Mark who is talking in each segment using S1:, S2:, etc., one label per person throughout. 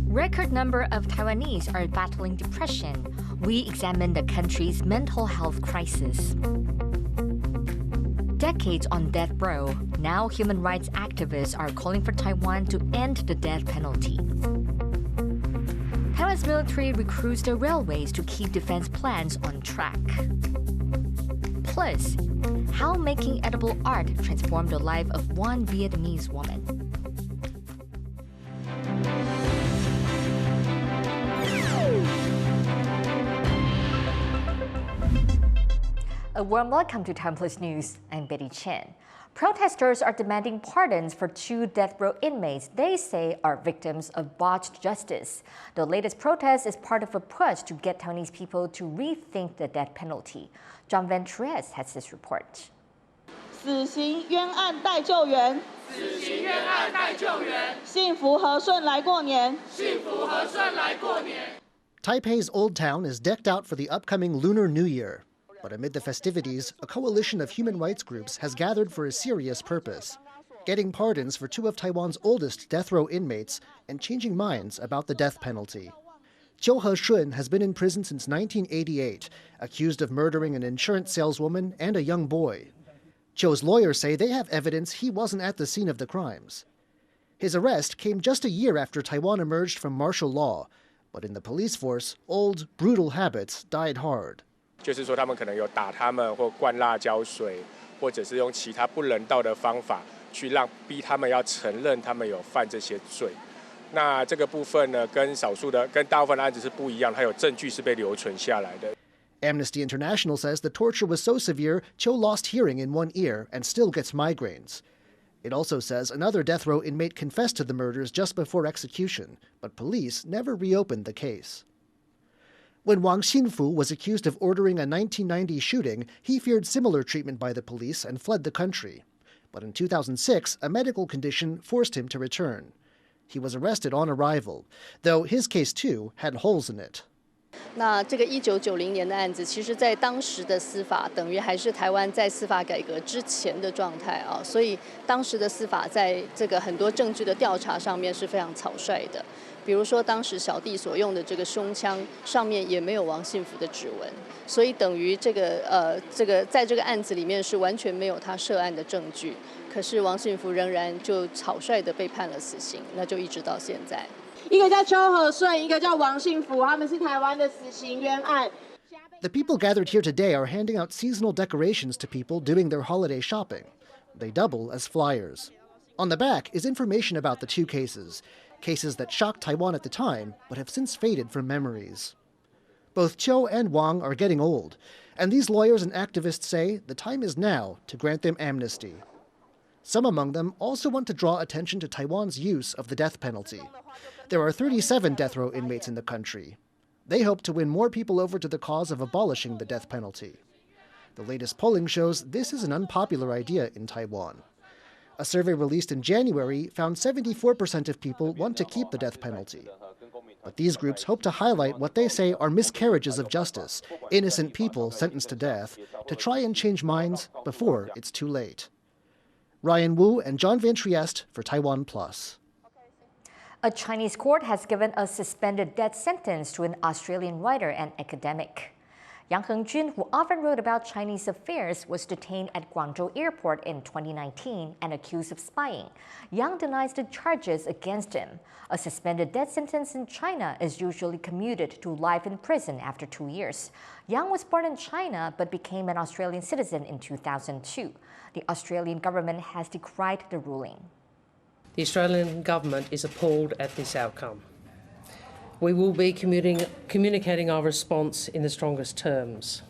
S1: Record number of Taiwanese are battling depression. We examine the country's mental health crisis. Decades on death row, now human rights activists are calling for Taiwan to end the death penalty. Taiwan's military recruits the railways to keep defense plans on track. Plus, how making edible art transformed the life of one Vietnamese woman. A warm welcome to TaiwanPlus News. I'm Betty Chen. Protesters are demanding pardons for 2 death row inmates they say are victims of botched justice. The latest protest is part of a push to get Taiwanese people to rethink the death penalty. John Van Tres has this report.
S2: 死刑冤案待救援，
S3: 死刑冤案待救援，
S2: 幸福和顺来过年，
S3: 幸福和顺来过年。
S4: Taipei's Old Town is decked out for the upcoming Lunar New Year. But amid the festivities, a coalition of human rights groups has gathered for a serious purpose, getting pardons for 2 of Taiwan's oldest death row inmates and changing minds about the death penalty. Kaohsiung has been in prison since 1988, accused of murdering an insurance saleswoman and a young boy. Cho's lawyers say they have evidence he wasn't at the scene of the crimes. His arrest came just a year after Taiwan emerged from martial law, but in the police force, old, brutal habits died hard.
S5: 就是说，他们可能有打他们，或灌辣椒水，或者是用其他不人道的方法去逼他们要承认他们有犯这些罪。那这个部分呢，跟大部分的案子是不一样，它有证据是被留存下来的。
S4: Amnesty International says the torture was so severe, Cho lost hearing in one ear and still gets migraines. It also says another death row inmate confessed to the murders just before execution, but police never reopened the case. When Wang Xinfu was accused of ordering a 1990 shooting, he feared similar treatment by the police and fled the country. But in 2006, a medical condition forced him to return. He was arrested on arrival, though his case too had holes in it.
S6: 那这个1990年的案子，其实在当时的司法等于还是台湾在司法改革之前的状态啊，所以当时的司法在这个很多证据的调查上面是非常草率的。比如说，当时小弟所用的这个胸枪上面也没有王信福的指纹，所以等于在这个案子里面是完全没有他涉案的证据。可是王信福仍然就草率的被判了死刑，那就一直到现在。
S2: 一个叫邱和顺，一个叫王信福，他们是台湾的死刑冤案。
S4: The people gathered here today are handing out seasonal decorations to people doing their holiday shopping. They double as flyers. On the back is information about the 2 cases that shocked Taiwan at the time, but have since faded from memories. Both Cho and Wang are getting old, and these lawyers and activists say the time is now to grant them amnesty. Some among them also want to draw attention to Taiwan's use of the death penalty. There are 37 death row inmates in the country. They hope to win more people over to the cause of abolishing the death penalty. The latest polling shows this is an unpopular idea in Taiwan. A survey released in January found 74% of people want to keep the death penalty. But these groups hope to highlight what they say are miscarriages of justice, innocent people sentenced to death, to try and change minds before it's too late. Ryan Wu and John Van Trieste for TaiwanPlus.
S1: A Chinese court has given a suspended death sentence to an Australian writer and academic. Yang Hengjun, who often wrote about Chinese affairs, was detained at Guangzhou Airport in 2019 and accused of spying. Yang denies the charges against him. A suspended death sentence in China is usually commuted to life in prison after 2 years. Yang was born in China but became an Australian citizen in 2002. The Australian government has decried the ruling.
S7: The Australian government is appalled at this outcome. We will be communicating our response in the strongest terms.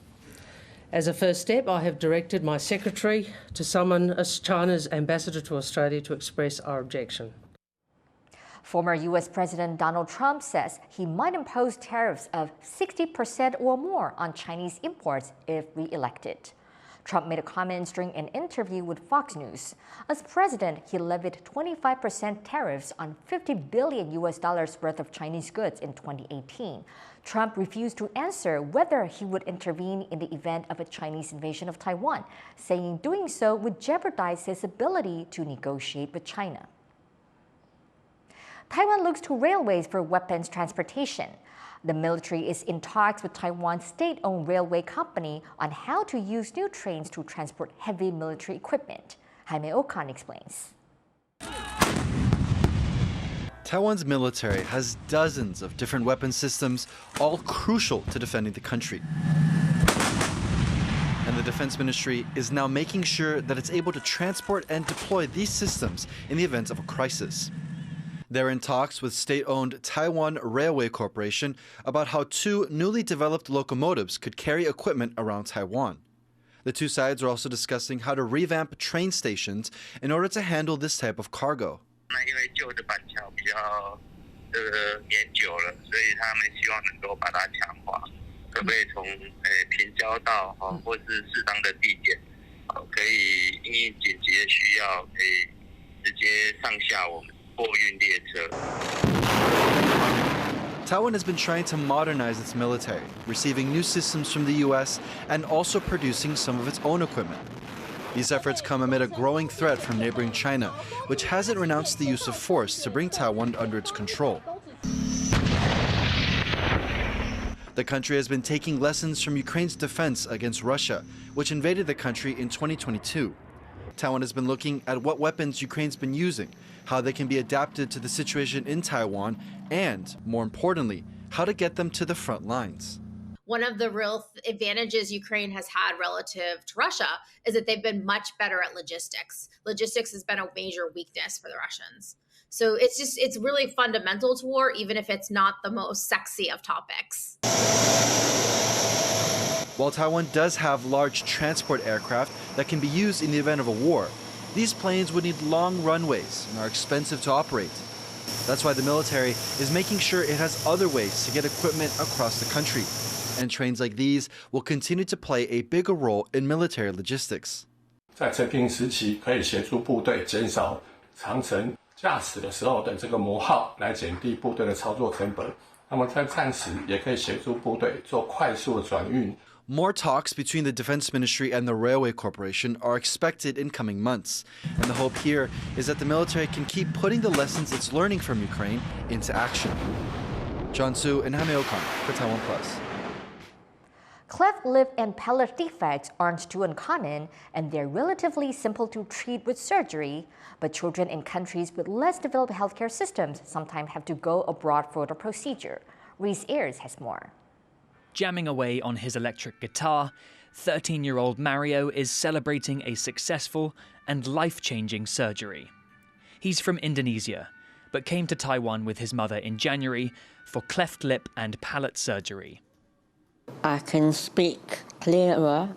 S7: As a first step, I have directed my secretary to summon China's ambassador to Australia to express our objection.
S1: Former U.S. President Donald Trump says he might impose tariffs of 60% or more on Chinese imports if re-elected. Trump made a comment during an interview with Fox News. As president, he levied 25% tariffs on $50 billion worth of Chinese goods in 2018. Trump refused to answer whether he would intervene in the event of a Chinese invasion of Taiwan, saying doing so would jeopardize his ability to negotiate with China. Taiwan looks to railways for weapons transportation. The military is in talks with Taiwan's state-owned railway company on how to use new trains to transport heavy military equipment. Jaime Okan explains.
S8: Taiwan's military has dozens of different weapon systems, all crucial to defending the country. And the Defense Ministry is now making sure that it's able to transport and deploy these systems in the event of a crisis. They're in talks with state-owned Taiwan Railway Corporation about how two newly developed locomotives could carry equipment around Taiwan. The two sides are also discussing how to revamp train stations in order to handle this type of cargo. Taiwan has been trying to modernize its military, receiving new systems from the U.S. and also producing some of its own equipment. These efforts come amid a growing threat from neighboring China, which hasn't renounced the use of force to bring Taiwan under its control. The country has been taking lessons from Ukraine's defense against Russia, which invaded the country in 2022. Taiwan has been looking at what weapons Ukraine's been using, how they can be adapted to the situation in Taiwan, and, more importantly, how to get them to the front lines.
S9: One of the real advantages Ukraine has had relative to Russia is that they've been much better at logistics. Logistics has been a major weakness for the Russians. So it's really fundamental to war, even if it's not the most sexy of topics.
S8: While Taiwan does have large transport aircraft that can be used in the event of a war, these planes would need long runways and are expensive to operate. That's why the military is making sure it has other ways to get equipment across the country. And trains like these will continue to play a bigger role in military logistics.
S10: 在特定时期，可以协助部队减少长程驾驶的时候的这个磨耗，来减低部队的操作成本。那么在战时，也可以协助部队做快速的转运。
S8: More talks between the Defense Ministry and the Railway Corporation are expected in coming months. And the hope here is that the military can keep putting the lessons it's learning from Ukraine into action. John Su and Jaime Okan for TaiwanPlus.
S1: Cleft lip and palate defects aren't too uncommon, and they're relatively simple to treat with surgery. But children in countries with less developed healthcare systems sometimes have to go abroad for the procedure. Reese Ayers has more.
S11: Jamming away on his electric guitar, 13-year-old Mario is celebrating a successful and life-changing surgery. He's from Indonesia, but came to Taiwan with his mother in January for cleft lip and palate surgery.
S12: I can speak clearer,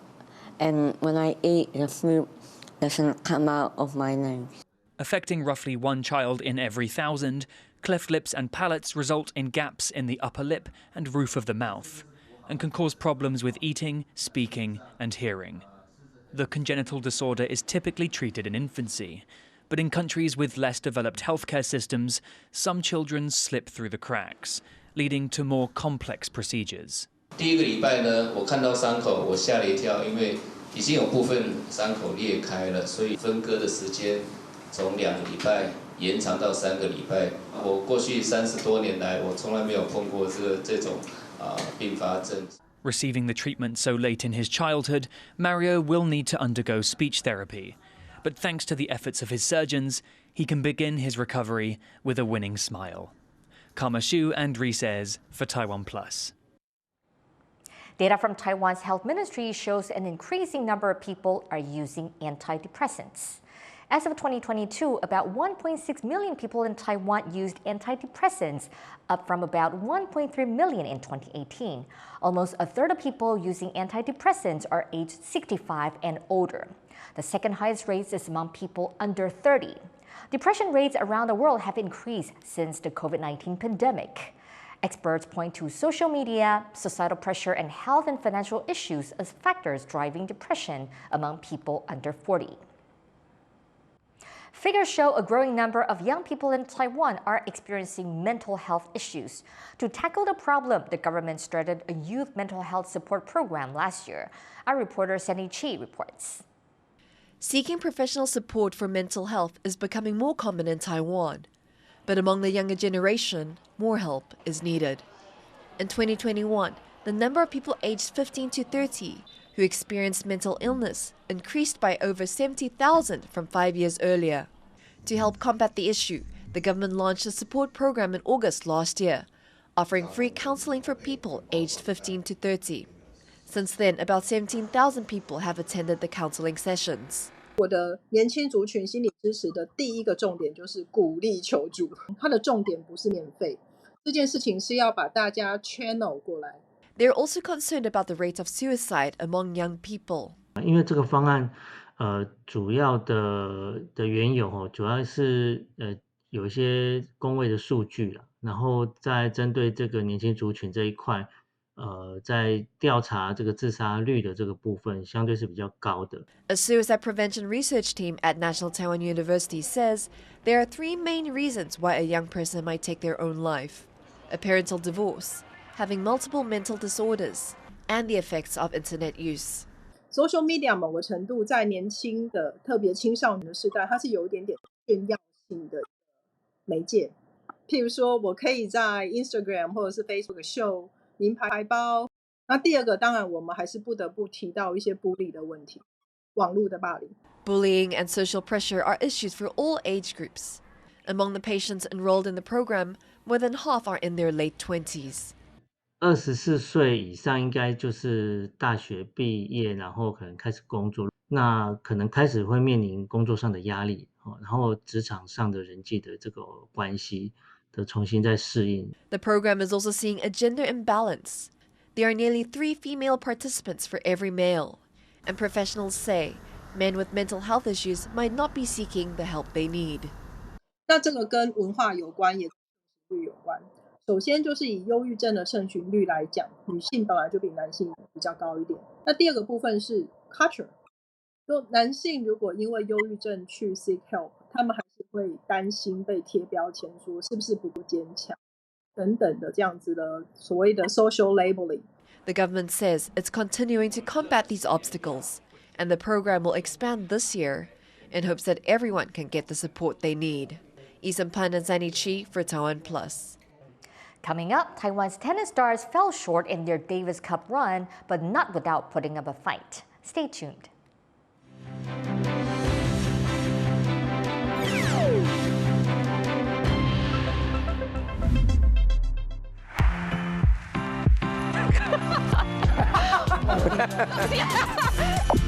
S12: and when I eat, the food doesn't come out of my nose.
S11: Affecting roughly one child in every 1,000, cleft lips and palates result in gaps in the upper lip and roof of the mouth, and can cause problems with eating, speaking, and hearing. The congenital disorder is typically treated in infancy, but in countries with less developed healthcare systems, some children slip through the cracks, leading to more complex procedures.
S13: 第一个礼拜呢，我看到伤口，我吓了一跳，因为已经有部分伤口裂开了，所以分割的时间从2个礼拜延长到3个礼拜。我过去30多年来，我从来没有碰过这种并发症。
S11: Receiving the treatment so late in his childhood, Mario will need to undergo speech therapy. But thanks to the efforts of his surgeons, he can begin his recovery with a winning smile. Kaohsiung and Reese Ayers for TaiwanPlus.
S1: Data from Taiwan's health ministry shows an increasing number of people are using antidepressants. As of 2022, about 1.6 million people in Taiwan used antidepressants, up from about 1.3 million in 2018. Almost a third of people using antidepressants are aged 65 and older. The second highest rate is among people under 30. Depression rates around the world have increased since the COVID-19 pandemic. Experts point to social media, societal pressure, and health and financial issues as factors driving depression among people under 40. Figures show a growing number of young people in Taiwan are experiencing mental health issues. To tackle the problem, the government started a youth mental health support program last year. Our reporter Sandy Chi reports.
S14: Seeking professional support for mental health is becoming more common in Taiwan. But among the younger generation, more help is needed. In 2021, the number of people aged 15 to 30 who experienced mental illness increased by over 70,000 from 5 years earlier. To help combat the issue, the government launched a support program in August last year, offering free counseling for people aged 15 to 30. Since then, about 17,000 people have attended the counseling sessions.
S15: 我的年轻族群心理支持的第一个重点就是鼓励求助，它的重点不是免费，这件事情是要把大家 channel 过来。
S14: They're also concerned about the rate of suicide among young people.
S16: 因为这个方案，主要的缘由主要是有一些公卫的数据啦，然后在针对这个年轻族群这一块，在调查这个自杀率的这个部分，相对是比较高的。
S14: A suicide prevention research team at National Taiwan University says there are 3 main reasons why a young person might take their own life: a parental divorce, having multiple mental disorders, and the effects of internet use.
S15: Social media 某个程度在年轻的，特别青少年的世代，它是有一点点炫耀性的媒介。譬如说，我可以在 Instagram 或者是 Facebook 秀名牌包。那第二个，当然我们还是不得不提到一些bully 的问题，网络的霸凌。
S14: Bullying and social pressure are issues for all age groups. Among the patients enrolled in the program, more than half are in their late 20s.
S16: 24岁以上应该就是大学毕业，然后可能开始工作，那可能开始会面临工作上的压力，然后职场上的人际的这个关系的重新再适应。
S14: The program is also seeing a gender imbalance. There are nearly 3 female participants for every male, and professionals say men with mental health issues might not be seeking the help they need.
S15: 那这个跟文化有关，也跟率有关。首先就是以忧郁症的盛行率来讲，女性本来就比男性比较高一点。那第二个部分是 culture， 就男性如果因为忧郁症去 seek help， 他们还是会担心被贴标签，说是不是不够坚强等等的这样子的所谓的 social labeling。
S14: The government says it's continuing to combat these obstacles, and the program will expand this year in hopes that everyone can get the support they need. Isan Pan and Zani Chi for TaiwanPlus.
S1: Coming up, Taiwan's tennis stars fell short in their Davis Cup run, but not without putting up a fight. Stay tuned.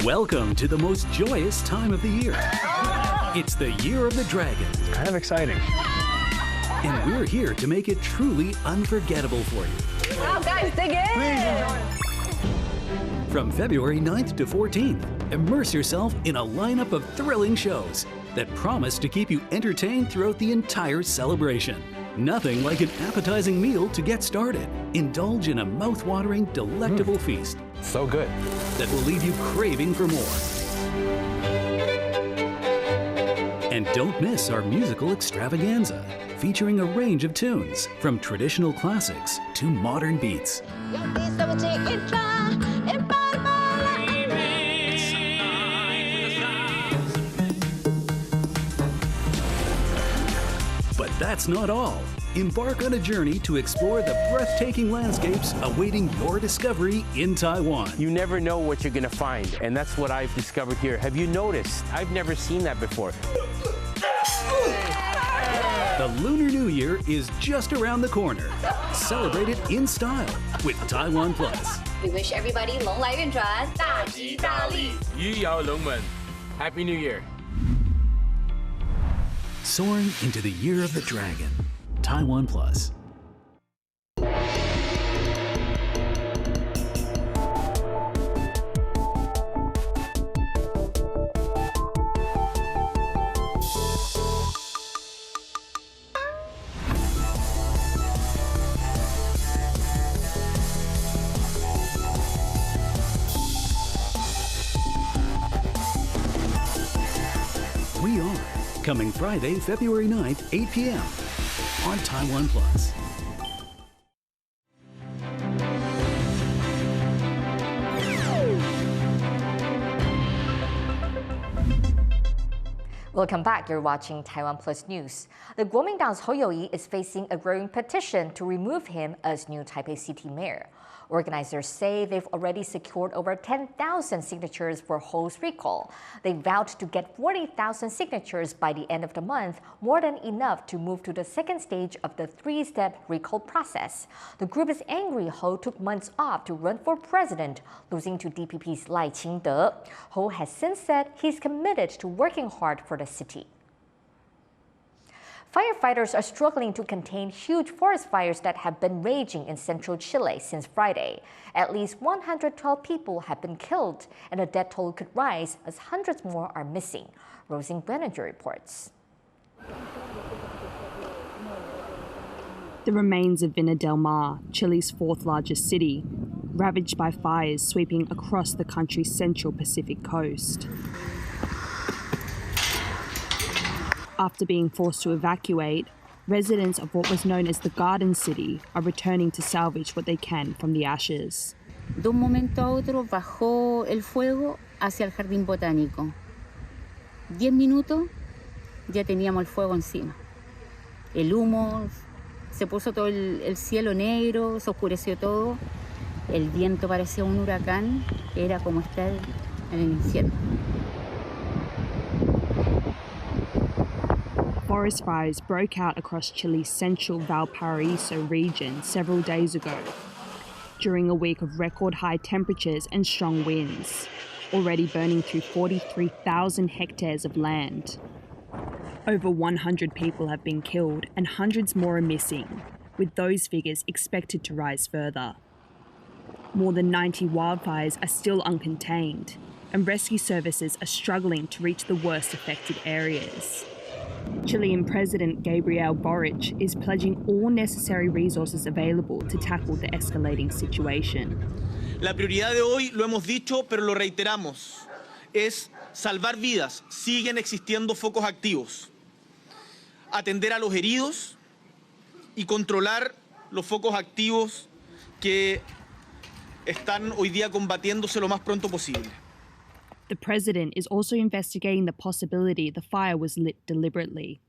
S17: Welcome to the most joyous time of the year. It's the Year of the Dragon.
S18: Kind of exciting.
S17: And we're here to make it truly unforgettable for you.
S19: Wow, guys, dig in!
S18: Please enjoy.
S17: From February 9th to 14th, immerse yourself in a lineup of thrilling shows that promise to keep you entertained throughout the entire celebration. Nothing like an appetizing meal to get started. Indulge in a mouth-watering, delectable feast.
S18: So good.
S17: That will leave you craving for more. And don't miss our musical extravaganza, featuring a range of tunes, from traditional classics to modern beats. But that's not all. Embark on a journey to explore the breathtaking landscapes awaiting your discovery in Taiwan.
S20: You never know what you're going to find, and that's what I've discovered here. Have you noticed? I've never seen that before.
S17: The Lunar New Year is just around the corner. Celebrate it in style with TaiwanPlus.
S19: We wish everybody 龙来运转，大吉大利，
S20: 鱼跃龙门. Happy New Year.
S17: Soaring into the Year of the Dragon. TaiwanPlus. Coming Friday, February 9th, 8 p.m. on TaiwanPlus.
S1: Welcome back. You're watching TaiwanPlus News. The Kuomintang's Hou You-yi is facing a growing petition to remove him as new Taipei city mayor. Organizers say they've already secured over 10,000 signatures for Hou's recall. They vowed to get 40,000 signatures by the end of the month, more than enough to move to the second stage of the three-step recall process. The group is angry Hou took months off to run for president, losing to DPP's Lai Ching-te. Hou has since said he's committed to working hard for the city. Firefighters are struggling to contain huge forest fires that have been raging in central Chile since Friday. At least 112 people have been killed, and the death toll could rise as hundreds more are missing. Rosie Benninger reports.
S21: The remains of Vina del Mar, Chile's fourth largest city, ravaged by fires sweeping across the country's central Pacific coast. After being forced to evacuate, residents of what was known as the Garden City are returning to salvage what they can from the ashes.
S22: De un momento a otro bajó el fuego hacia el jardín botánico. 10 minutos ya teníamos el fuego encima. El humo, se puso todo el cielo negro, se oscureció todo. El viento parecía un huracán, era como estar en el infierno.
S21: Forest fires broke out across Chile's central Valparaiso region several days ago, during a week of record high temperatures and strong winds, already burning through 43,000 hectares of land. Over 100 people have been killed and hundreds more are missing, with those figures expected to rise further. More than 90 wildfires are still uncontained, and rescue services are struggling to reach the worst affected areas. Chilean President Gabriel Boric is pledging all necessary resources available to tackle the escalating situation.
S23: La prioridad de hoy, lo hemos dicho, pero lo reiteramos, es salvar vidas. Siguen existiendo focos activos. Atender a los heridos y controlar los focos activos que están hoy día combatiéndose lo más pronto posible.
S21: The president is also investigating the possibility the fire was lit deliberately.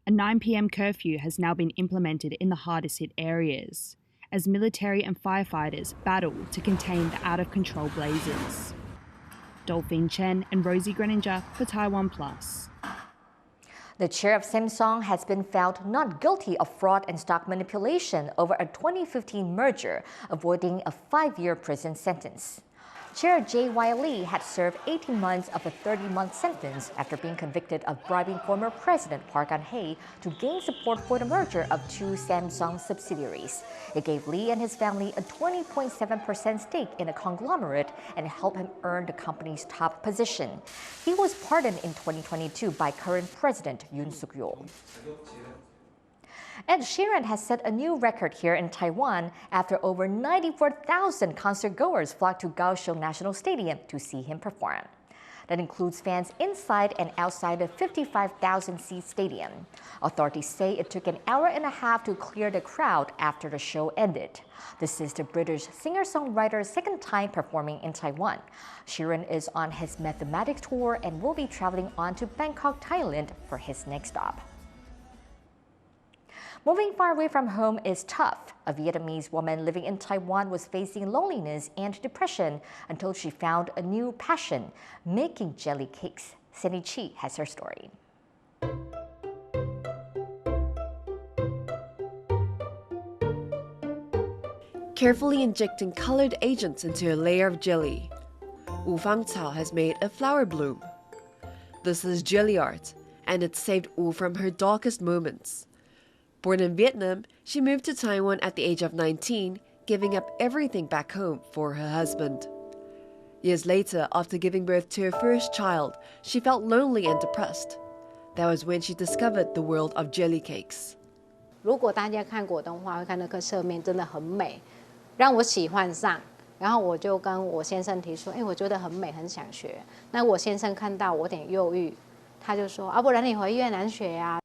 S21: A 9 p.m. curfew has now been implemented in the hardest hit areas, as military and firefighters battle to contain the out-of-control blazes. Dolphin Chen and Rosie Greninger for TaiwanPlus.
S1: The chair of Samsung has been found not guilty of fraud and stock manipulation over a 2015 merger, avoiding a 5-year prison sentence. Chair J.Y. Lee had served 18 months of a 30-month sentence after being convicted of bribing former President Park Geun-hye to gain support for the merger of 2 Samsung subsidiaries. It gave Lee and his family a 20.7% stake in a conglomerate and helped him earn the company's top position. He was pardoned in 2022 by current President Yoon Suk-yeol. Ed Sheeran has set a new record here in Taiwan after over 94,000 concertgoers flocked to Kaohsiung National Stadium to see him perform. That includes fans inside and outside the 55,000-seat stadium. Authorities say it took an hour and a half to clear the crowd after the show ended. This is the British singer-songwriter's second time performing in Taiwan. Sheeran is on his mathematics tour and will be traveling on to Bangkok, Thailand for his next stop. Moving far away from home is tough. A Vietnamese woman living in Taiwan was facing loneliness and depression until she found a new passion, making jelly cakes. Cindy Chi has her story.
S14: Carefully injecting colored agents into a layer of jelly, Wu Fang Cao has made a flower bloom. This is jelly art, and it saved Wu from her darkest moments. Born in Vietnam, she moved to Taiwan at the age of 19, giving up everything back home for her husband. Years later, after giving birth to her first child, she felt lonely and depressed. That was when she discovered the world of jelly cakes.
S24: 如果大家看果冻的话，会看那个色面真的很美，让我喜欢上。然后我就跟我先生提出，我觉得很美，很想学。那我先生看到我有点忧郁，他就说啊，不然你回越南学呀。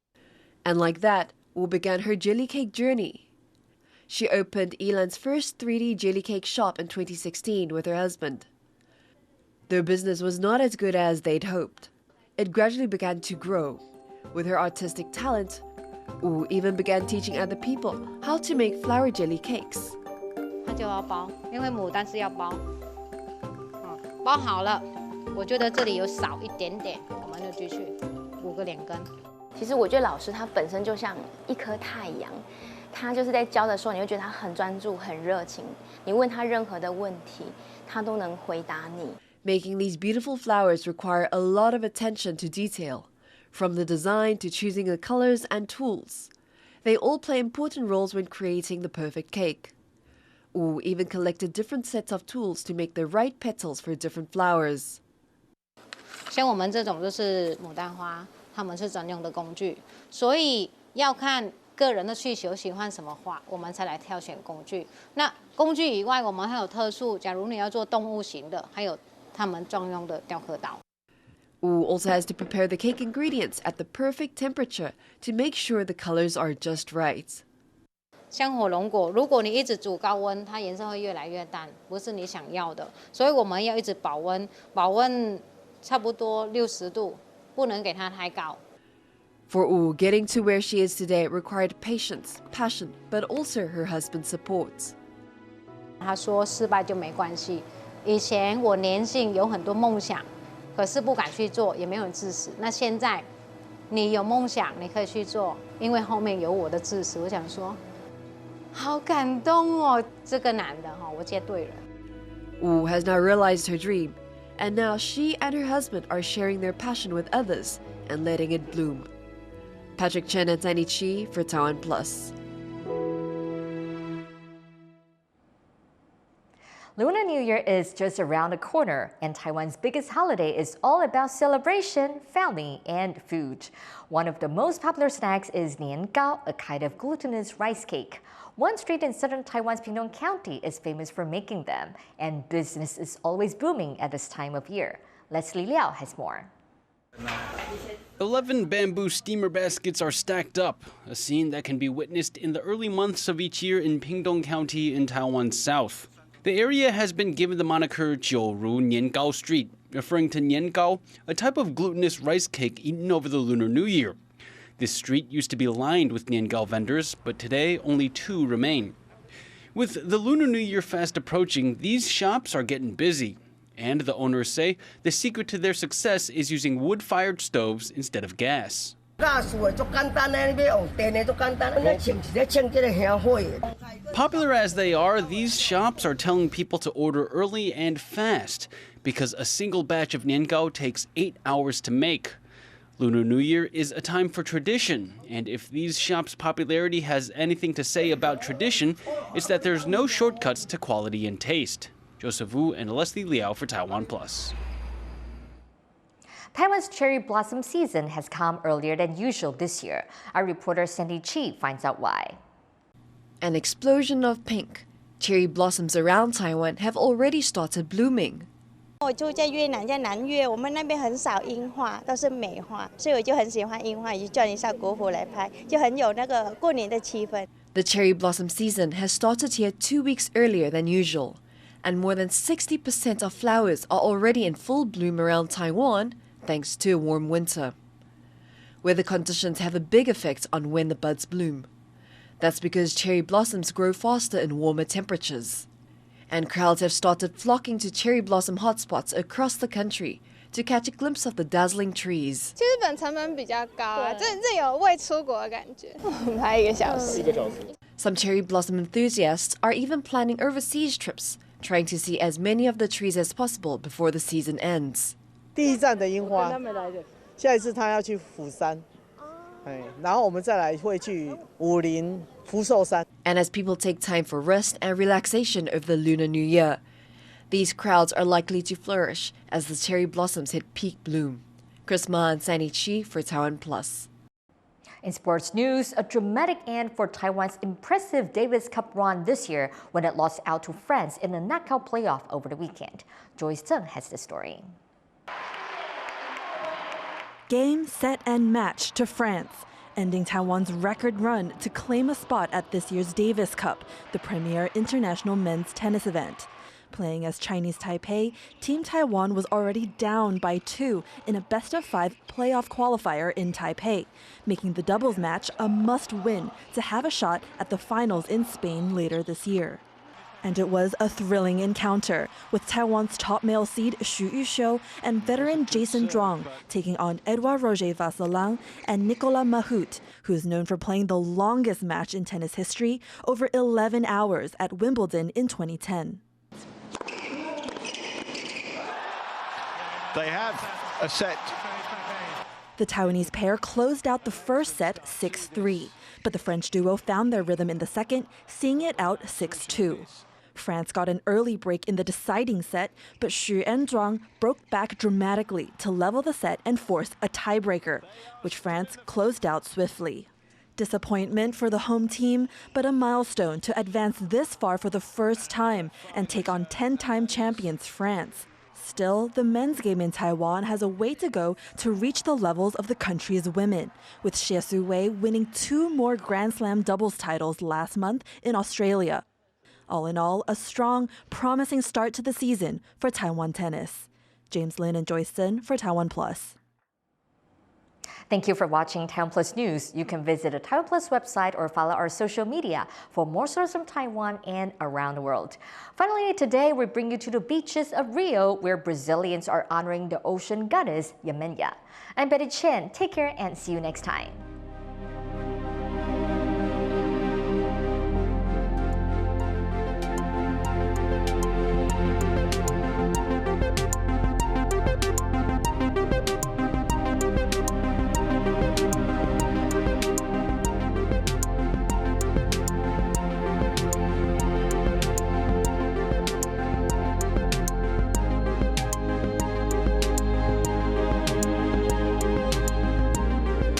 S14: And like that, Wu began her jelly cake journey. She opened Elan's first 3D jelly cake shop in 2016 with her husband. Their business was not as good as they'd hoped. It gradually began to grow. With her artistic talent, Wu even began teaching other people how to make flour jelly cakes.
S24: 他就要包，因为牡丹是要包。包好了，我觉得这里有少一点点，我们就继续5个连根。
S2: 其实我觉得老师他本身就像一颗太阳，他就是在教的时候，你会觉得他很专注、很热情。你问他任何的问题，他都能回答你。
S14: Making these beautiful flowers require a lot of attention to detail, from the design to choosing the colors and tools. They all play important roles when creating the perfect cake. Wu even collected different sets of tools to make the right petals for different flowers.
S24: 像我们这种就是牡丹花，他们是专用的工具，所以要看个人的需求，喜欢什么花，我们才来挑选工具。那工具以外，我们还有特殊，假如你要做动物型的，还有他们专用的雕刻刀。
S14: Wu also has to prepare the cake ingredients at the perfect temperature to make sure the colors are just right.
S24: 像火龙果，如果你一直煮高温，它颜色会越来越淡，不是你想要的。所以我们要一直保温，保温差不多60度，不能给它太高。
S14: For Wu, getting to where she is today required patience, passion, but also her husband's support.
S24: 他说失败就没关系。以前我年轻有很多梦想，可是不敢去做，也没有人支持。那现在你有梦想，你可以去做，因为后面有我的支持。我想说。 好感动哦，这个男的哈，我接对了。
S14: Wu has now realized her dream, and now she and her husband are sharing their passion with others and letting it bloom. Patrick Chen and Sandy Chi for TaiwanPlus.
S1: Lunar New Year is just around the corner, and Taiwan's biggest holiday is all about celebration, family, and food. One of the most popular snacks is niangao, a kind of glutinous rice cake. One street in southern Taiwan's Pingtung County is famous for making them, and business is always booming at this time of year. Leslie Liao has more.
S3: 11 bamboo steamer baskets are stacked up, a scene that can be witnessed in the early months of each year in Pingtung County in Taiwan's south. The area has been given the moniker Jiuru Niangao Street, referring to niangao, a type of glutinous rice cake eaten over the Lunar New Year. This street used to be lined with niangao vendors, but today only 2 remain. With the Lunar New Year fast approaching, these shops are getting busy. And the owners say the secret to their success is using wood-fired stoves instead of gas. Popular as they are, these shops are telling people to order early and fast because a single batch of niangao takes 8 hours to make. Lunar New Year is a time for tradition, and if these shops' popularity has anything to say about tradition, it's that there's no shortcuts to quality and taste. Joseph Wu and Leslie Liao for TaiwanPlus.
S1: Taiwan's cherry blossom season has come earlier than usual this year. Our reporter Sandy Chi finds out why.
S14: An explosion of pink. Cherry blossoms around Taiwan have already started blooming.
S5: 我住在越南，在南越，我们那边很少樱花，都是梅花，所以我就很喜欢樱花，也就叫你上国府来拍，就很有那个过年的气氛。
S14: The cherry blossom season has started here 2 weeks earlier than usual, and more than 60% of flowers are already in full bloom around Taiwan, thanks to a warm winter. Weather conditions have a big effect on when the buds bloom. That's because cherry blossoms grow faster in warmer temperatures. And crowds have started flocking to cherry blossom hotspots across the country to catch a glimpse of the dazzling trees.
S6: 去日本成本比较高啊，这有未出国的感觉。拍1个小时。
S14: Some cherry blossom enthusiasts are even planning overseas trips, trying to see as many of the trees as possible before the season ends.
S25: 第1站的樱花，下一次他要去釜山，然后我们再来会去武陵。
S14: And as people take time for rest and relaxation over the Lunar New Year, these crowds are likely to flourish as the cherry blossoms hit peak bloom. Chris Ma and Sandy Chi for TaiwanPlus.
S1: In sports news, a dramatic end for Taiwan's impressive Davis Cup run this year when it lost out to France in the knockout playoff over the weekend. Joyce Zheng has the story.
S4: game, set, and match to France, ending Taiwan's record run to claim a spot at this year's Davis Cup, the premier international men's tennis event. Playing as Chinese Taipei, Team Taiwan was already down by 2 in a best-of-5 playoff qualifier in Taipei, making the doubles match a must-win to have a shot at the finals in Spain later this year. And it was a thrilling encounter, with Taiwan's top male seed Xu Yuxiu and veteran Jason Zhuang taking on Edouard Roger Vasselin and Nicolas Mahut, who is known for playing the longest match in tennis history, over 11 hours at Wimbledon in 2010.
S7: They have a set.
S4: The Taiwanese pair closed out the first set 6-3, but the French duo found their rhythm in the second, seeing it out 6-2. France got an early break in the deciding set, but Xu and Zhuang broke back dramatically to level the set and force a tiebreaker, which France closed out swiftly. Disappointment for the home team, but a milestone to advance this far for the first time and take on 10-time champions France. Still, the men's game in Taiwan has a way to go to reach the levels of the country's women, with Xie Suwei winning 2 more Grand Slam doubles titles last month in Australia. All in all, a strong, promising start to the season for Taiwan tennis. James Lin and Joyce Sin for TaiwanPlus.
S1: Thank you for watching TaiwanPlus News. You can visit the TaiwanPlus website or follow our social media for more stories from Taiwan and around the world. Finally, today we bring you to the beaches of Rio, where Brazilians are honoring the ocean goddess Yamenya. I'm Betty Chen. Take care and see you next time.